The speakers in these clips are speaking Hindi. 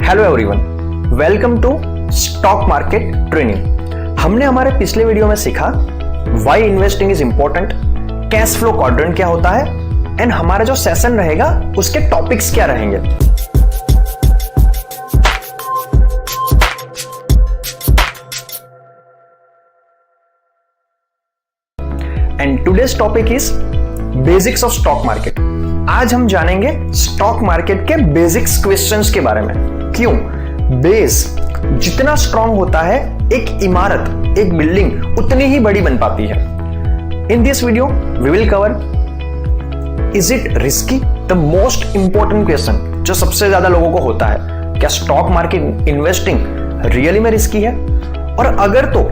Hello everyone, welcome to stock market training. हमने हमारे पिछले वीडियो में सीखा why investing is important, cash flow quadrant क्या होता है एंड हमारा जो सेशन रहेगा उसके टॉपिक्स क्या रहेंगे। And today's topic is basics of stock market. आज हम जानेंगे स्टॉक मार्केट के बेसिक्स क्वेश्चंस के बारे में। क्यों? बेस जितना स्ट्रांग होता है एक इमारत, एक बिल्डिंग उतनी ही बड़ी बन पाती है। In this video we will cover is it risky, the most important question जो सबसे ज्यादा लोगों को होता है, क्या स्टॉक मार्केट इन्वेस्टिंग रियली में रिस्की है, और अगर तो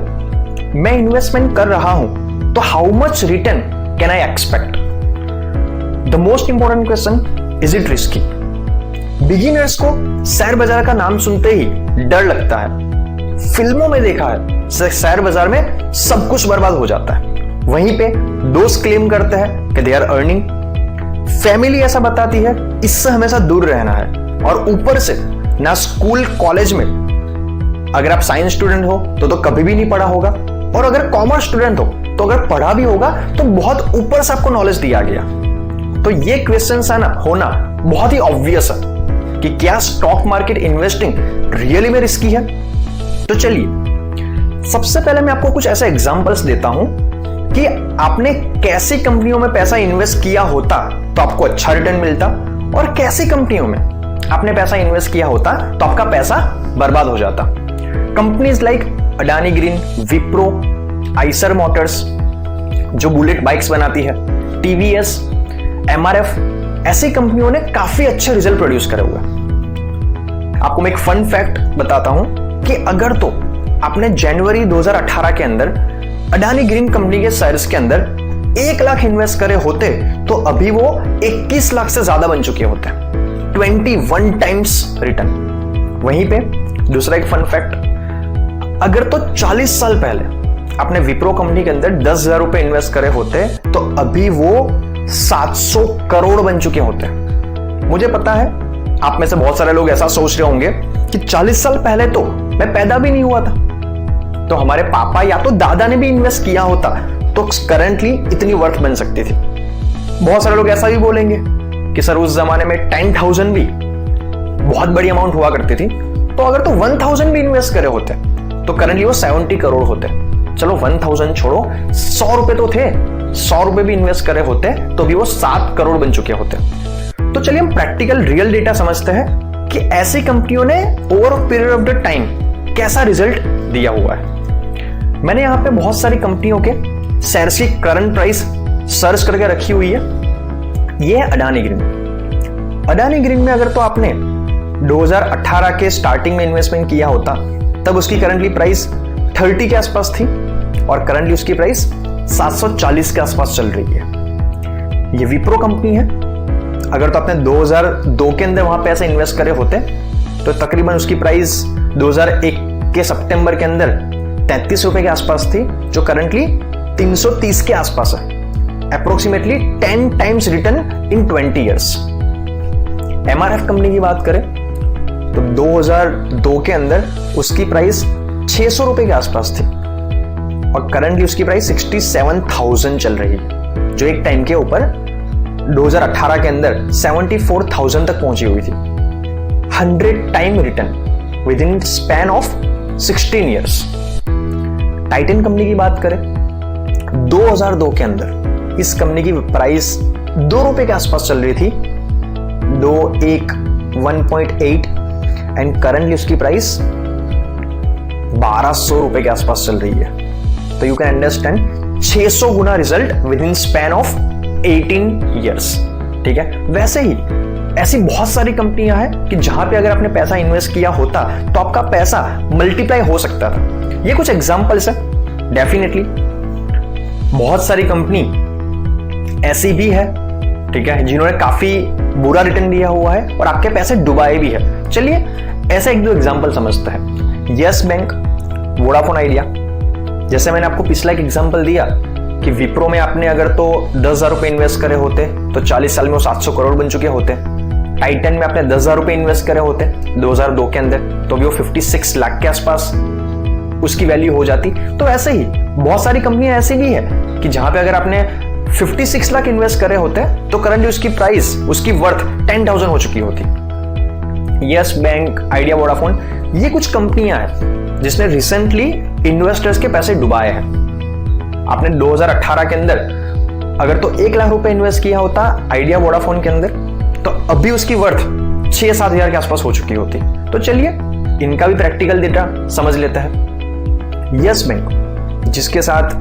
मैं इन्वेस्टमेंट कर रहा हूं तो how much return can I expect. The most important question, is it risky. Beginners को शेयर बाजार का नाम सुनते ही डर लगता है। फिल्मों में देखा है शेयर बाजार में सब कुछ बर्बाद हो जाता है। वहीं पे दोस्त क्लेम करते हैं कि दे आर अर्निंग, फैमिली ऐसा बताती है इससे हमेशा दूर रहना है, और ऊपर से ना स्कूल कॉलेज में अगर आप साइंस स्टूडेंट हो तो कभी भी नहीं पढ़ा होगा, और अगर कॉमर्स स्टूडेंट हो तो अगर पढ़ा भी होगा तो बहुत ऊपर से आपको नॉलेज दिया गया। तो ये क्वेश्चन होना बहुत ही ऑब्वियस है कि क्या स्टॉक मार्केट इन्वेस्टिंग रियली में रिस्की है। तो चलिए सबसे पहले मैं आपको कुछ ऐसे एग्जांपल्स देता हूं कि आपने कैसी कंपनियों में पैसा इन्वेस्ट किया होता तो आपको अच्छा रिटर्न मिलता, और कैसी कंपनियों में आपने पैसा इन्वेस्ट किया होता तो आपका पैसा बर्बाद हो जाता। Companies like Adani green, Wipro, Eicher Motors जो बुलेट बाइक्स बनाती है, टीवीएस, एमआरएफ, ऐसी कंपनियों ने काफी अच्छे रिजल्ट प्रोड्यूस करे हुए। आपको मैं एक फन फैक्ट बताता हूं कि अगर तो आपने जनवरी 2018 के अंदर अडानी ग्रीन कंपनी के शेयर्स के अंदर 1 लाख इन्वेस्ट करे होते तो अभी वो 21 लाख से ज्यादा बन चुके होते, 21 टाइम्स रिटर्न। वहीं पे दूसरा एक फन फैक्ट, अगर तो 40 साल पहले आपने विप्रो कंपनी के अंदर 10,000 रुपए इन्वेस्ट करे होते तो अभी वो 700 करोड़ बन चुके होते। मुझे पता है आप में से बहुत सारे लोग ऐसा सोच रहे होंगे कि 40 साल पहले तो मैं पैदा भी नहीं हुआ था, तो हमारे पापा या तो दादा ने भी इन्वेस्ट किया होता तो करंटली इतनी वर्थ बन सकती थी। बहुत सारे लोग ऐसा भी बोलेंगे कि सर उस जमाने में 10,000 भी बहुत बड़ी अमाउंट हुआ करती थी, तो अगर तो 1,000 भी इन्वेस्ट करे होते तो करंटली वो 70 करोड़ होते। चलो 1,000 छोड़ो, 100 रुपए तो थे, 100 रुपए भी इन्वेस्ट करे होते तो भी वो 7 करोड़ बन चुके होते। तो चलिए हम प्रैक्टिकल रियल डेटा समझते हैं कि ऐसी कंपनियों ने over period of the time कैसा रिजल्ट दिया हुआ है। मैंने यहां पे बहुत सारी कंपनियों के शेयर्स की करंट प्राइस सर्च करके रखी हुई है। ये है अडानी ग्रीन। अडानी ग्रीन में अगर तो आपने 2018 के स्टार्टिंग में इन्वेस्टमेंट किया होता तब उसकी करंटली प्राइस 30 के आसपास थी, और करंटली उसकी प्राइस 740 के आसपास चल रही है। ये विप्रो कंपनी है। अगर तो आपने 2002 के अंदर वहां पैसे इन्वेस्ट करे होते तो तकरीबन उसकी प्राइस 2001 के सितंबर के अंदर 33 रुपए के आसपास थी, जो करंटली 330 के आसपास है। अप्रोक्सीमेटली 10 टाइम्स रिटर्न इन 20 इयर्स। एमआरएफ कंपनी की बात करें तो 2002 के अंदर उसकी प्राइस 600 रुपए के आसपास थी, और करंटली उसकी प्राइस 67,000 चल रही है, जो एक टाइम के ऊपर 2018 के अंदर 74,000 तक पहुंची हुई थी। 100 time return with in span of 16 years. Titan company की बात करें 2002 के अंदर इस कंपनी की प्राइस 2 रुपए के आसपास चल रही थी, 1.8, एंड करंटली उसकी प्राइस 1200 रुपए के आसपास चल रही है। तो you can understand 600 Guna result with in span of 18 years. ठीक है, वैसे ही ऐसी बहुत सारी कंपनियां हैं कि जहां पे अगर आपने पैसा इन्वेस्ट किया होता तो आपका पैसा मल्टीप्लाई हो सकता था। ये कुछ एग्जांपल्स है। डेफिनेटली बहुत सारी कंपनी ऐसी भी है, ठीक है, जिन्होंने काफी बुरा रिटर्न दिया हुआ है और आपके पैसे डुबाए भी है। चलिए ऐसे 1-2 एग्जांपल समझते हैं। Yes bank, Vodafone idea. जैसे मैंने आपको पिछला एक एग्जांपल दिया कि विप्रो में आपने अगर तो 10,000 रुपए इन्वेस्ट करे होते तो 40 साल में वो 700 करोड़ बन चुके होते। टाइटन में आपने 10,000 रुपए इन्वेस्ट करे होते 2002 के अंदर, तो भी वो 56 लाख के आसपास उसकी वैल्यू हो जाती। तो ऐसे ही बहुत सारी कंपनियां ऐसी भी है कि जहां पे अगर आपने 56 लाख इन्वेस्ट करे होते तो करंटली उसकी प्राइस, उसकी वर्थ 10,000 हो चुकी होती। यस बैंक, आइडिया, वोडाफोन, ये कुछ कंपनियां हैं जिसने रिसेंटली इन्वेस्टर्स के पैसे डुबाए हैं। आपने 2018 के अंदर अगर तो 1 लाख रुपए इन्वेस्ट किया होता आइडिया वोडाफोन के अंदर, तो अभी उसकी वर्थ 6-7 हजार के आसपास हो चुकी होती। तो चलिए इनका भी प्रैक्टिकल डेटा समझ लेते हैं। यस बैंक, जिसके साथ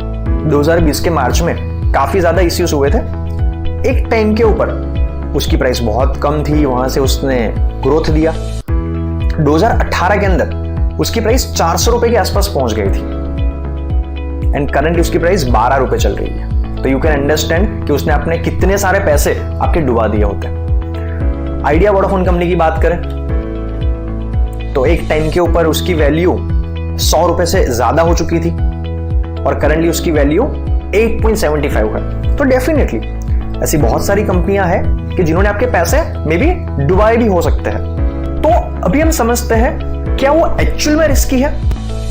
2020 के मार्च में काफी ज्यादा इश्यूज हुए थे, एक टाइम के ऊपर उसकी प्राइस बहुत कम थी, वहां से उसने ग्रोथ दिया। 2018 के अंदर उसकी प्राइस 400 रुपए के आसपास पहुंच गई थी एंड करंटली उसकी प्राइस 12 रुपए चल रही है। तो यू कैन अंडरस्टैंड कि उसने अपने कितने सारे पैसे आपके डुबा दिए होते। आइडिया वोडाफोन कंपनी की बात करें तो एक टाइम के ऊपर उसकी वैल्यू 100 रुपए से ज्यादा हो चुकी थी और करंटली उसकी वैल्यू 8.75 है। तो डेफिनेटली ऐसी बहुत सारी कंपनियां हैं कि जिन्होंने आपके पैसे मे बी डुबाए भी हो सकते हैं। तो अभी हम समझते हैं क्या वो एक्चुअल में रिस्की है।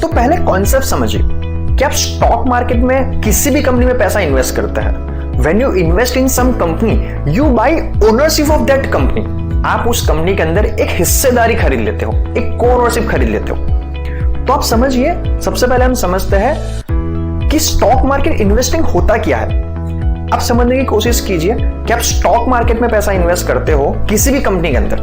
तो पहले कॉन्सेप्ट समझिए कि आप स्टॉक मार्केट में किसी भी कंपनी में पैसा इन्वेस्ट करते हैं। When you invest in some company, you buy ownership of that company. आप उस कंपनी के अंदर एक हिस्सेदारी खरीद लेते हो, एक को ओनरशिप खरीद लेते हो। तो आप समझिए, सबसे पहले हम समझते हैं कि स्टॉक मार्केट इन्वेस्टिंग होता क्या है। आप समझने की कोशिश कीजिए कि आप स्टॉक मार्केट में पैसा इन्वेस्ट करते हो किसी भी कंपनी के अंदर,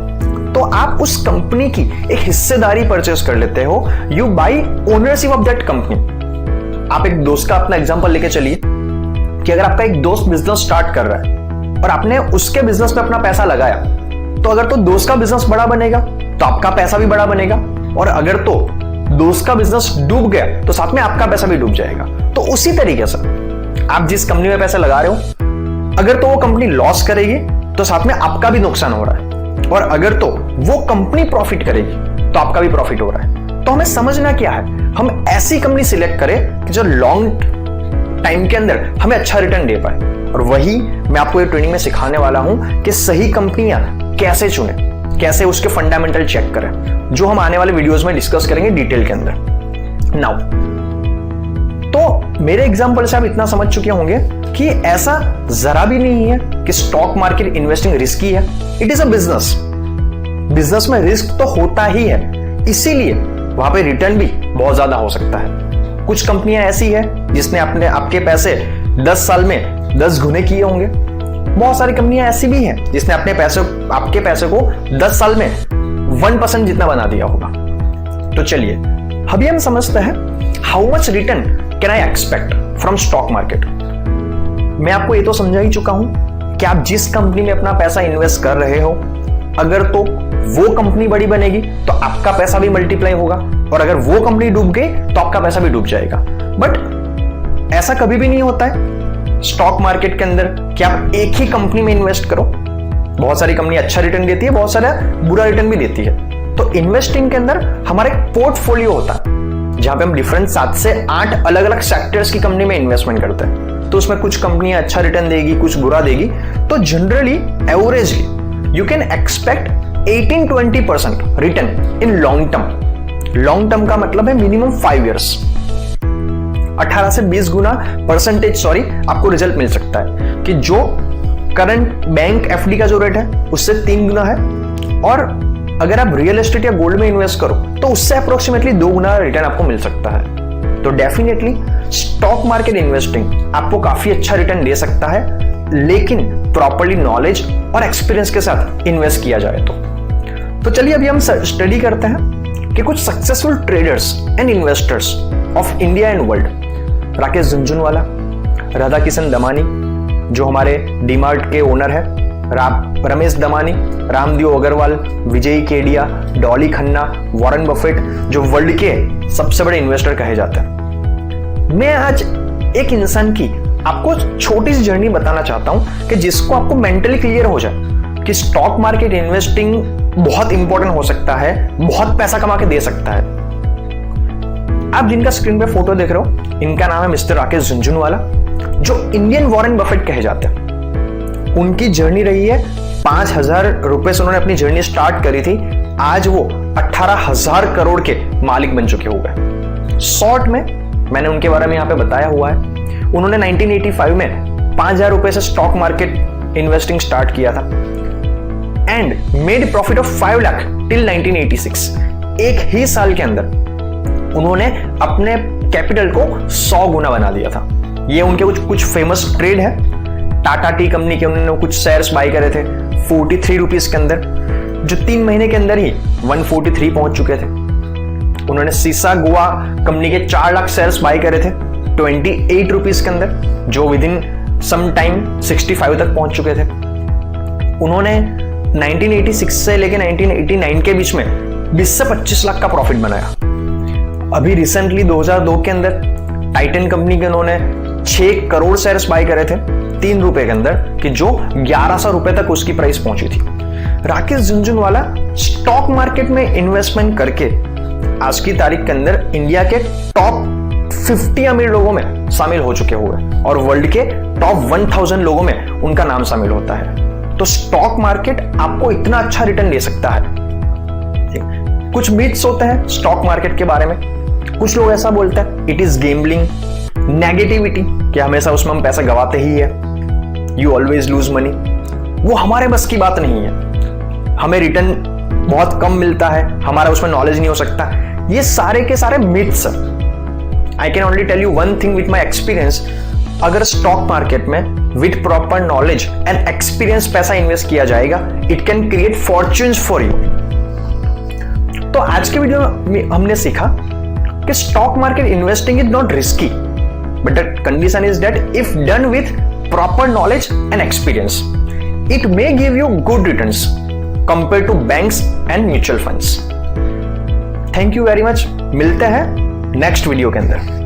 तो आप उस कंपनी की एक हिस्सेदारी परचेस कर लेते हो। You buy ownership of that company. आप एक दोस्त का अपना एग्जांपल लेके चलिए कि अगर आपका एक दोस्त बिजनेस स्टार्ट कर रहा है और आपने उसके बिजनेस में अपना पैसा लगाया, तो अगर तो दोस्त का बिजनेस बड़ा बनेगा तो आपका पैसा भी बड़ा बनेगा, और अगर तो दोस्त का बिजनेस डूब गया तो साथ में आपका पैसा भी डूब जाएगा। तो उसी तरीके से आप जिस कंपनी में पैसा लगा रहे हो, अगर तो वो कंपनी लॉस करेगी तो साथ में आपका भी नुकसान हो रहा है, और अगर तो वो कंपनी प्रॉफिट करेगी तो आपका भी प्रॉफिट हो रहा है। तो हमें समझना क्या है, हम ऐसी कंपनी सिलेक्ट करें कि जो लॉन्ग टाइम के अंदर हमें अच्छा रिटर्न दे पाए। और वही मैं आपको ये ट्रेनिंग में सिखाने वाला हूं कि सही कंपनियां कैसे चुने, कैसे उसके फंडामेंटल चेक करें, जो हम आने वाले वीडियोस में डिस्कस करेंगे डिटेल के अंदर। नाउ तो मेरे एग्जांपल से आप इतना समझ चुके होंगे कि ऐसा जरा भी नहीं है कि स्टॉक मार्केट इन्वेस्टिंग रिस्की है। It is a business. Business में रिस्क तो होता ही है, इसीलिए वहां पे रिटर्न भी बहुत ज्यादा हो सकता है। कुछ कंपनियां ऐसी है जिसने आपके पैसे 10 साल में 10 गुने किए होंगे। बहुत सारी कंपनियां ऐसी भी हैं जिसने आपके पैसे को 10 साल में 1% जितना बना दिया होगा। तो चलिए अभी हम समझते हैं how much return can I expect from stock market. मैं आपको ये तो समझा ही चुका हूं कि आप जिस कंपनी में अपना पैसा इन्वेस्ट कर रहे हो, अगर तो वो कंपनी बड़ी बनेगी तो आपका पैसा भी मल्टीप्लाई होगा, और अगर वो कंपनी डूब गई तो आपका पैसा भी डूब जाएगा। बट ऐसा कभी भी नहीं होता है स्टॉक मार्केट के अंदर कि आप एक ही कंपनी में इन्वेस्ट करो। बहुत सारी कंपनी अच्छा रिटर्न देती है, बहुत सारा बुरा रिटर्न भी देती है। तो इन्वेस्टिंग के अंदर हमारा एक पोर्टफोलियो होता है जहां पे हम डिफरेंट 7 से 8 अलग अलग सेक्टर्स की कंपनी में इन्वेस्टमेंट करते हैं। तो उसमें कुछ कंपनियां अच्छा रिटर्न देगी, कुछ बुरा देगी। तो generally averagely you can expect 18-20% return in long term. Long term का मतलब है मिनिमम 5 इयर्स। 18 से 20 गुना परसेंटेज आपको रिजल्ट मिल सकता है कि जो करंट बैंक एफडी का जो रेट है उससे 3 गुना है, और अगर आप रियल एस्टेट या गोल्ड में इन्वेस्ट करो तो उससे अप्रोक्सीमेटली 2 गुना रिटर्न आपको मिल सकता है। तो डेफिनेटली स्टॉक मार्केट इन्वेस्टिंग आपको काफी अच्छा रिटर्न दे सकता है, लेकिन प्रॉपर्ली नॉलेज और एक्सपीरियंस के साथ इन्वेस्ट किया जाए तो चलिए अभी हम स्टडी करते हैं कि कुछ successful traders and investors of India and world. Rakesh Jhunjhunwala, Radha Kishan Damani जो हमारे डीमार्ट के ओनर है, रमेश दमानी, रामदेव अग्रवाल, विजय केडिया, डॉली खन्ना, वॉरेन बफेट जो वर्ल्ड के सबसे बड़े इन्वेस्टर कहे जाते हैं। मैं आज एक इंसान की आपको छोटी सी जर्नी बताना चाहता हूं कि जिसको आपको मेंटली क्लियर हो जाए कि स्टॉक मार्केट इन्वेस्टिंग बहुत इंपॉर्टेंट हो सकता है, बहुत पैसा कमा के दे सकता है। आप जिनका स्क्रीन पे फोटो देख रहे हो, इनका नाम है मिस्टर राकेश झुनझुनवाला, जो इंडियन वॉरेन बफेट कहे जाते हैं। उनकी जर्नी रही है 5,000 रुपए से उन्होंने अपनी जर्नी स्टार्ट करी थी, आज वो 18,000 करोड़ के मालिक बन चुके हुए। शॉर्ट में मैंने उनके बारे में यहाँ पे बताया हुआ है। उन्होंने 1985 में 5,000 रुपए से स्टॉक मार्केट इन्वेस्टिंग स्टार्ट किया था and made profit of 5 lakh till 1986। एक ही साल के अंदर उन्होंने अपने कैपिटल को 100 गुना बना दिया था। ये उनके कुछ फेमस ट्रेड है। टाटा टी कंपनी के उन्होंने कुछ शेयर्स बाय करे थे 43 रुपीज के अंदर, जो 3 महीने के अंदर ही 143 पहुंच चुके थे। उन्होंने सीसा गोवा कंपनी के 4 लाख शेयर्स बाय करे थे 28 रुपीज के अंदर, जो विद इन सम टाइम 65 तक पहुंच चुके थे। उन्होंने 1986 से लेकर 1989 के बीच में 20 से 25 लाख का प्रॉफिट बनाया। अभी रिसेंटली 2002 के अंदर टाइटन कंपनी के उन्होंने 6 करोड़ शेयर्स बाय करे थे 3 रुपए के अंदर, कि जो 1100 रुपए तक उसकी प्राइस पहुंची थी। राकेश झुनझुनवाला स्टॉक मार्केट में इन्वेस्टमेंट करके आज की तारीख के अंदर इंडिया के टॉप 50 अमीर लोगों में शामिल हो चुके हुए और वर्ल्ड के टॉप 1000 लोगों में उनका नाम शामिल होता है। तो स्टॉक मार्केट आपको इतना अच्छा रिटर्न दे सकता है। कुछ मिथ्स होते हैं स्टॉक मार्केट के बारे में। कुछ लोग ऐसा बोलते हैं इट इज गेम्बलिंग, नेगेटिविटी, कि हमेशा उसमें हम पैसा गवाते ही है, यू ऑलवेज लूज मनी। वो हमारे बस की बात नहीं है। हमें रिटर्न बहुत कम मिलता है, हमारा उसमें नॉलेज नहीं हो सकता। ये सारे के सारे myths. I can only tell you one thing with my experience. अगर स्टॉक मार्केट में with proper knowledge and experience पैसा इन्वेस्ट किया जाएगा, it can create fortunes for you. तो आज के वीडियो में हमने सीखा कि stock market investing is not risky, but the condition is that if done with proper knowledge and experience, it may give you good returns compare to banks and mutual funds. Thank you very much. मिलते हैं नेक्स्ट वीडियो के अंदर।